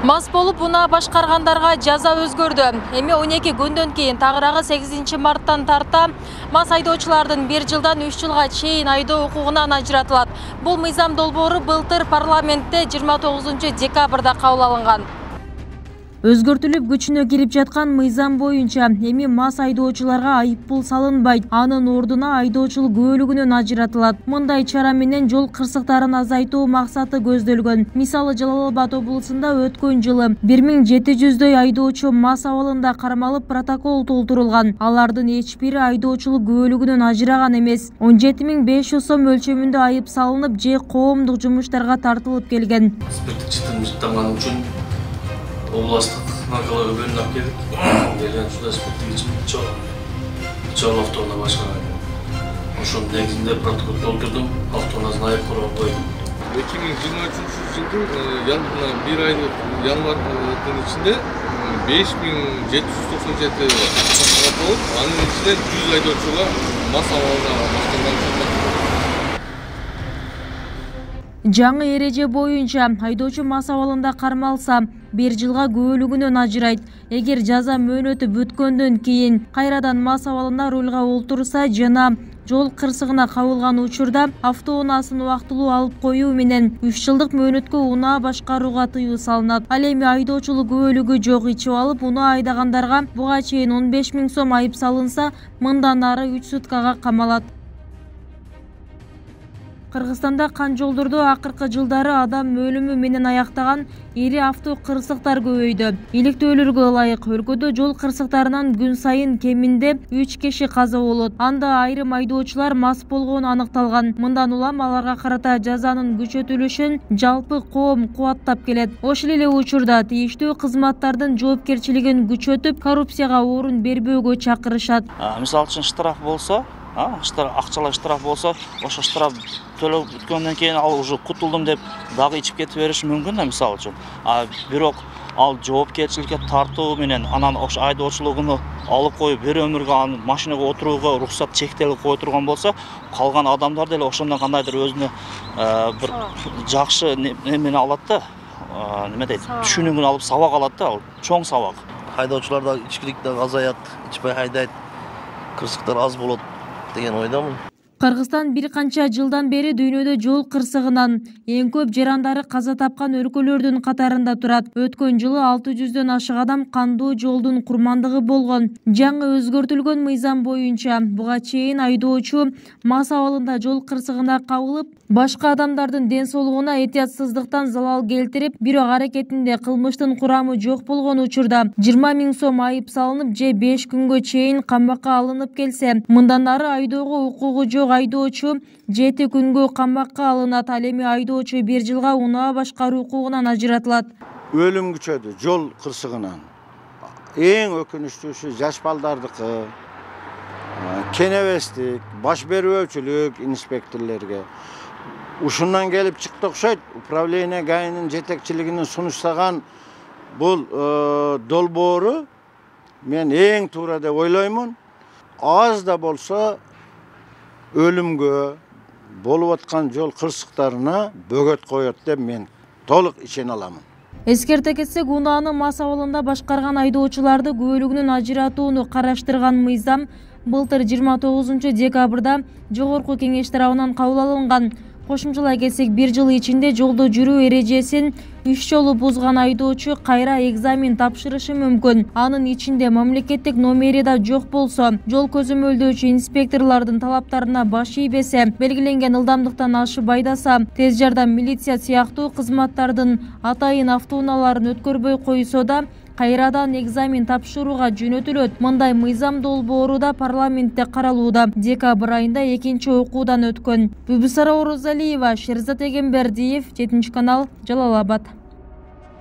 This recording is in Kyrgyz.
Мас болуп унаа башкаргандарга жаза өзгөрдү. Эми 12 күндөн кийин тагыраагы 8 марттан тарта мас айдоочулардын 1 жылдан 3 жылга чейин айдоо укугунан ажыратылат. Бул мыйзам долбоору былтыр парламентте 29 декабрда кабыл алынган. Өзгөртүлүп күчүнө кирип жаткан мыйзам боюнча эми мас айдоочуларга айыппул салынбайт. Анын ордуна айдоочулук бөлүгүнөн ажыратылат. Мындай чара менен жол кырсыктарын азайтуу максаты көздөлгөн. Мисалы Жалал Абад облусунда өткөн жылы 1700дөй айдоочу мас абалында кармалып протокол толтурулган. Алардын эч бири айдоочулук бөлүгүнөн ажыраган эмес. 17500 сом өлчөмүндө айып салынып же коомдук жумуштарга тартылып келген. Областық наркология бөліміне алып келдік. Келген суда спирттік ішім жол автоуна башкарган. Ошонун негизинде протокол толтурдум, автоунасын айып курап койдум. 2023 жылдын bir айлык январдын ичинде 5797 болуп, анын ичинде 100 айдоочуга мас абалда башкарган. Жаңы эреже боюнча айдоочу мас абалында кармалса 1 жылга көөлүгүнөн ажырайт. Эгер жаза мөөнөтү бүткөндөн кийин кайрадан мас абалында рулга олтурса жана жол кырсыгына кабылган учурда автоунаасын убактылуу алып коюу менен 3 жылдык мөөнөткө унаа башкарууга тыюу салынат. Ал эми айдоочулук күбөлүгү жок ичип алып унаа айдагандарга буга чейин 15 000 сом айып салынса, мындан ары 3 суткага камалат. Кыргызстанда кан жолдордо акыркы жылдары адам өлүмү менен аяктаган ири авто кырсыктар көбөйдү. Иликтөөлөргө ылайык өлкөдө жол кырсыктарынан күн сайын кеминде 3 киши каза болот. Анда айрым айдоочулар мас болгону аныкталган. Мындан улам аларга карата жазанын күчөтүлүшүн жалпы коом кубаттап келет. Ошол эле учурда тийиштүү кызматтардын жоопкерчилигин күчөтүп, коррупцияга орун бербөөгө чакырышат. Мисалы үчүн штраф болсо, акчалай штраф болсо, ошо штраф төлөп бүткөндөн кийин ал уже кутулдум деп дагы ичип кетип бериши мүмкүн да, мисалы үчүн. Бирок ал жоопкерчиликке тартуу менен анан ошо айдоочулугуну алып коюп бир өмүргө анын машинага отурууга уруксат чектелип кое турган болсо, калган адамдар деле ошондон кандайдыр өзүнө бир жакшы немени алат да, неме дейт, түшүнүгүн алып сабак алат да, чоң сабак. Айдоочуларда ичкилик да азаят, ичпей айдайт, кырсыктар аз болот деген ойдамын. Кыргызстан бир канча жылдан бери дүйнөдө жол кырсыгынан эң көп жарандары каза тапкан өлкөлөрдүн катарында турат. Өткөн жылы 600дөн ашык адам кандуу жолдун курмандыгы болгон. Жаңы өзгөртүлгөн мыйзам боюнча буга чейин айдоочу мас абалында жол кырсыгына кабылып, башка адамдардын ден соолугуна этиятсыздыктан залал келтирип, бирок аракетинде кылмыштын курамы жок болгон учурда 20 000 сом айып салынып же 5 күнгө чейин камакка алынып келсе, мындан ары айдоого укугу жок айдоочу 7 күнгө камакка алынат. Ал эми айдоочу 1 жылга унаа башкаруу укугунан ажыратылат. Өлүм күчөдү жол кырсыгынан. Эң өкүнүчтүүсү жаш балдардыкы, кенебестик, баш берүүчүлүк инспекторлорго. Ушундан келип чыкты окшойт. Управление ГАИнин жетекчилигинин сунуштаган бул долбоору мен эң туура деп ойлоймун. Аз да болсо өлүмгө болуп аткан жол кырсыктарына бөгөт коет деп мен толук ишене аламын. Эскерте кетсек, унааны мас абалында башкарган айдоочуларды күбөлүгүнөн ажыратууну караштырган мыйзам былтыр 29 декабрда Жогорку Кеңеш тарабынан кабыл алынган. Кошумчалай кетсек, 1 жыл ичинде жолдо жүрүү эрежесин 3 жолу бузган айдоочу кайра экзамен тапшырышы мүмкүн. Анын ичинде мамлекеттик номери да жок болсо, жол көзөмөлдөөчү инспекторлордун талаптарына баш ийбесе, белгиленген ылдамдыктан ашып айдаса, тез жардам милиция сыяктуу кызматтардын атайын автоунааларын өткөрбөй койсо да, кайрадан экзамен тапшырууга жөнөтүлөт. Мындай мыйзам долбоору да парламентте каралууда. Декабрь айында 2-чи окуудан өткөн. Бүбүсара Орозалиева, Шерзат Эгембердиев, 7 канал, Жалал Абад.